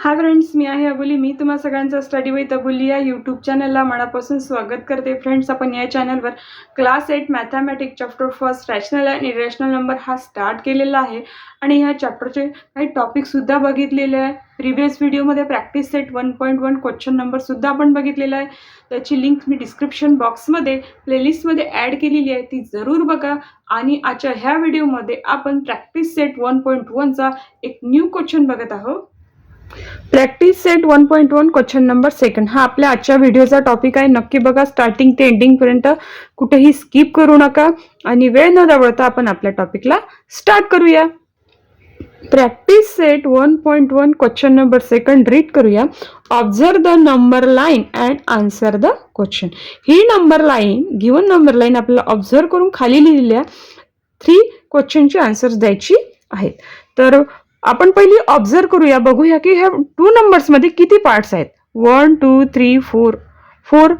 Hi friends, मी आहे अबोली. मी तुम्हा सगळ्यांचं स्टडी विथ अबोली या यूट्यूब चॅनलला मनापासून स्वागत करते. फ्रेंड्स, आपण या चॅनलवर class 8 mathematics chapter first rational and irrational number हा स्टार्ट केलेला आहे आणि ह्या चॅप्टरचे काही टॉपिकसुद्धा बघितलेले आहे. प्रिव्हियस व्हिडिओमध्ये प्रॅक्टिस सेट 1.1 क्वेश्चन नंबरसुद्धा आपण बघितलेला आहे. त्याची लिंक मी डिस्क्रिप्शन बॉक्समध्ये प्लेलिस्टमध्ये ॲड केलेली आहे, ती जरूर बघा. आणि आजच्या ह्या व्हिडिओमध्ये आपण प्रॅक्टिस सेट 1.1चा एक न्यू क्वेश्चन बघत आहोत. Practice set 1.1 question number second हा आपल्या आजच्या व्हिडिओचा टॉपिक आहे. नक्की बघा स्टार्टिंग ते एंडिंग पर्यंत, कुठेही स्किप करू नका आणि वेळ न दवडता आपण आपल्या टॉपिकला स्टार्ट करूया. Practice set 1.1 question number second read करूया. Observe the number line and answer the question. ही number line, given number line आपल्याला ऑब्झर्व करून खाली लिहिलेल्या 3 क्वेश्चनची आन्सर्स द्यायची आहेत. तर आपण पहिली ऑब्झर्व करूया, बघूया की ह्या 2 नंबर्समध्ये किती पार्ट्स आहेत. 1 2 3 4 4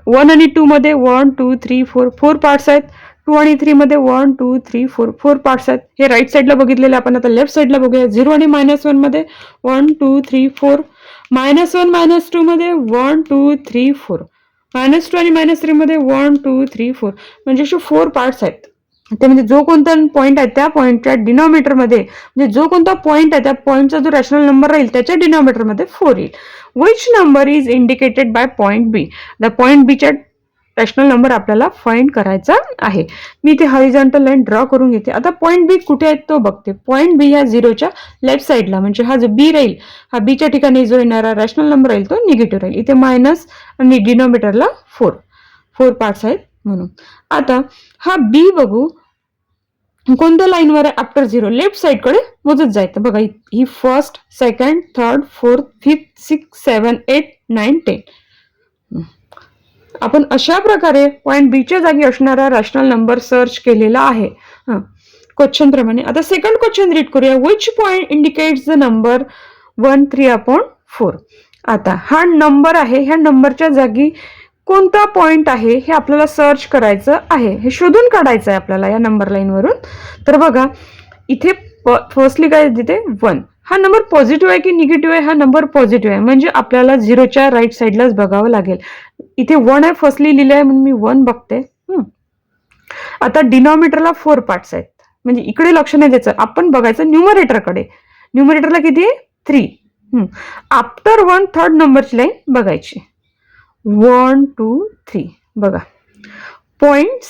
1 आणि 2 मध्ये 1 2 3 4 4 पार्ट्स आहेत. 2 आणि 3 मध्ये 1 2 3 4 4 पार्ट्स आहेत. हे राईट साईडला बघितलेले. आपण आता लेफ्ट साईडला बघूया. 0 आणि -1 मध्ये 1 2 3 4 -1 -2 मध्ये 1 2 3 4 -2 आणि -3 मध्ये 1 2 3 4 म्हणजे असे 4 पार्ट्स आहेत. ते म्हणजे जो कोणता पॉईंट आहे त्या पॉईंटच्या डिनॉमिनेटरमध्ये, म्हणजे जो कोणता पॉईंट आहे त्या पॉईंटचा जो रॅशनल नंबर राहील त्याच्या डिनॉमिनेटरमध्ये 4 येईल. Which number is indicated by point B. The point बीच्या रॅशनल नंबर आपल्याला फाइंड करायचा आहे. मी इथे हॉरिझॉन्टल लाईन ड्रॉ करून घेते. आता पॉईंट बी कुठे आहे तो बघते. पॉईंट बी ह्या 0च्या लेफ्ट साईडला, म्हणजे हा जो बी राहील, हा बीच्या ठिकाणी जो येणारा रॅशनल नंबर राहील तो निगेटिव्ह राहील. इथे मायनस आणि डिनॉमिनेटरला 4 पार्ट्स आहेत म्हणून. आता हा बी बघू कोणत्या लाईनवर आहे. आफ्टर 0 लेफ्ट साईडकडे मोजत जायचं. बघा, ही first, second, third, fourth, fifth, 6, 7, 8, 9, 10. आपण अशा प्रकारे पॉईंट बीच्या जागी असणारा रॅशनल नंबर सर्च केलेला आहे क्वेश्चन प्रमाणे. आता सेकंड क्वेश्चन रीड करूया. Which point indicates the number 1 3/4. आता हा नंबर आहे, ह्या नंबरच्या जागी कोणता पॉईंट आहे हे आपल्याला सर्च करायचं आहे, हे शोधून काढायचं आहे आपल्याला या नंबर लाईनवरून. तर बघा, इथे फर्स्टली काय देते 1. हा नंबर पॉझिटिव्ह आहे की निगेटिव्ह आहे. हा नंबर पॉझिटिव्ह आहे, म्हणजे आपल्याला 0च्या राईट साईडलाच बघावं लागेल. इथे 1 आहे, फर्स्टली लिहिलं आहे म्हणून मी 1 बघते. आता डिनॉमिनेटरला 4 पार्ट्स आहेत, म्हणजे इकडे लक्ष नाही द्यायचं, आपण बघायचं न्यूमरेटरकडे. न्यूमरेटरला किती आहे 3. आफ्टर 1 थर्ड नंबरची लाईन बघायची. 1 2 3 बघा. Point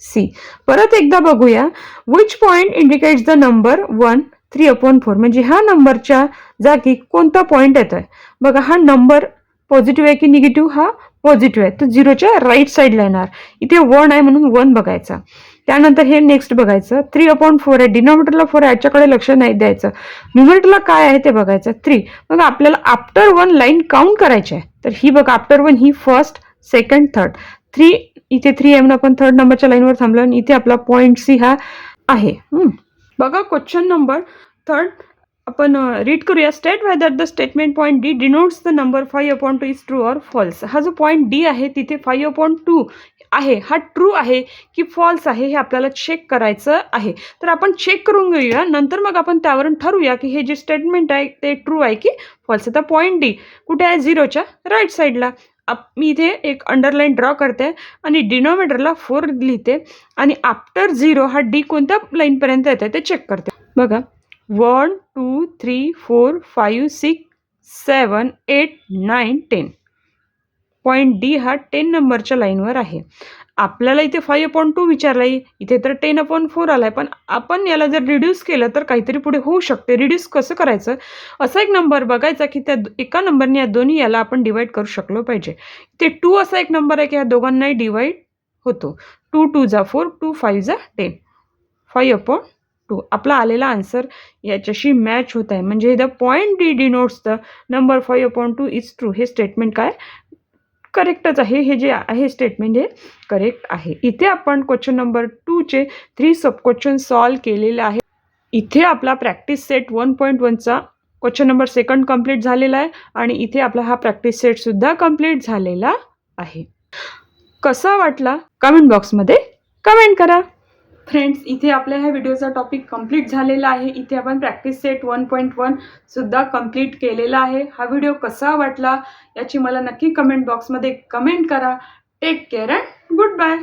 C. परत एकदा बघूया. Which point indicates the number 1 3/4. म्हणजे ह्या नंबरच्या जागी कोणता पॉइंट येतोय. बघा, हा नंबर पॉझिटिव्ह आहे की निगेटिव्ह. हा पॉझिटिव्ह आहे, तो 0च्या राईट साईडला येणार. इथे 1 आहे म्हणून 1 बघायचा. त्यानंतर हे नेक्स्ट बघायचं. 3/4 आहे, डिनॉमिनेटरला 4 आहे, याच्याकडे लक्ष नाही द्यायचं. न्यूमरेटरला काय आहे ते बघायचं 3. बघा, आपल्याला आफ्टर 1 लाईन काउंट करायची आहे. तर ही बघा, आफ्टर 1 ही फर्स्ट, सेकंड, थर्ड. 3 इथे 3 आहे म्हणून आपण थर्ड नंबरच्या लाईनवर थांबलो आणि इथे आपला पॉईंट सी हा आहे. बघा, क्वेश्चन नंबर थर्ड आपण रीड करूया. State whether the statement point D denotes the number 5/2 is true or false. हा जो पॉईंट डी आहे तिथे 5/2 आहे, हा ट्रू आहे की फॉल्स आहे हे आपल्याला चेक करायचं आहे. तर आपण चेक करून घेऊया, नंतर मग आपण त्यावरून ठरवूया की हे जे स्टेटमेंट आहे ते ट्रू आहे की फॉल्स. आता पॉईंट डी कुठे आहे, 0च्या राईट साईडला. मी इथे एक अंडरलाईन ड्रॉ करते आणि डिनॉमिनेटरला 4 लिहिते आणि आफ्टर 0 हा डी कोणत्या लाईनपर्यंत येते ते चेक करते. बघा, 1 2 3 4 5 6 7 8 9 10. पॉईंट डी हा 10 नंबरच्या लाईनवर आहे. आपल्याला इथे 5/2 विचारलाय, इथे तर 10/4 आलाय. पण आपण याला जर रिड्यूस केलं तर काहीतरी पुढे होऊ शकते. रिड्यूस कसं करायचं, असा एक नंबर बघायचा की त्या एका नंबरने या दोन्ही याला आपण डिवाइड करू शकलो पाहिजे. ते 2 असा एक नंबर आहे की ह्या दोघांनाही डिवाइड होतो. 2 2 जा 4, 2 5 जा 10, 5/2. आपला आलेला आन्सर याच्याशी मॅच होत आहे, म्हणजे the point D denotes the number 5/2 is true. हे स्टेटमेंट काय करेक्टच आहे. हे जे आहे स्टेटमेंट हे करेक्ट आहे. इथे आपण क्वेश्चन नंबर 2चे 3 सब क्वेश्चन सॉल्व केलेले आहे. इथे आपला प्रॅक्टिस सेट 1.1चा क्वेश्चन नंबर सेकंड कंप्लीट झालेला आहे आणि इथे आपला हा प्रॅक्टिस सेट सुद्धा कंप्लीट झालेला आहे. कसा वाटला कमेंट बॉक्समध्ये कमेंट करा. फ्रेंड्स, इथे आपल्या ह्या व्हिडिओचा टॉपिक कंप्लीट झालेला आहे. इथे आपण प्रॅक्टिस सेट 1.1 सुद्धा कंप्लीट केलेला आहे. हा व्हिडिओ कसा वाटला याची मला नक्की कमेंट बॉक्समध्ये कमेंट करा. Take care and good bye.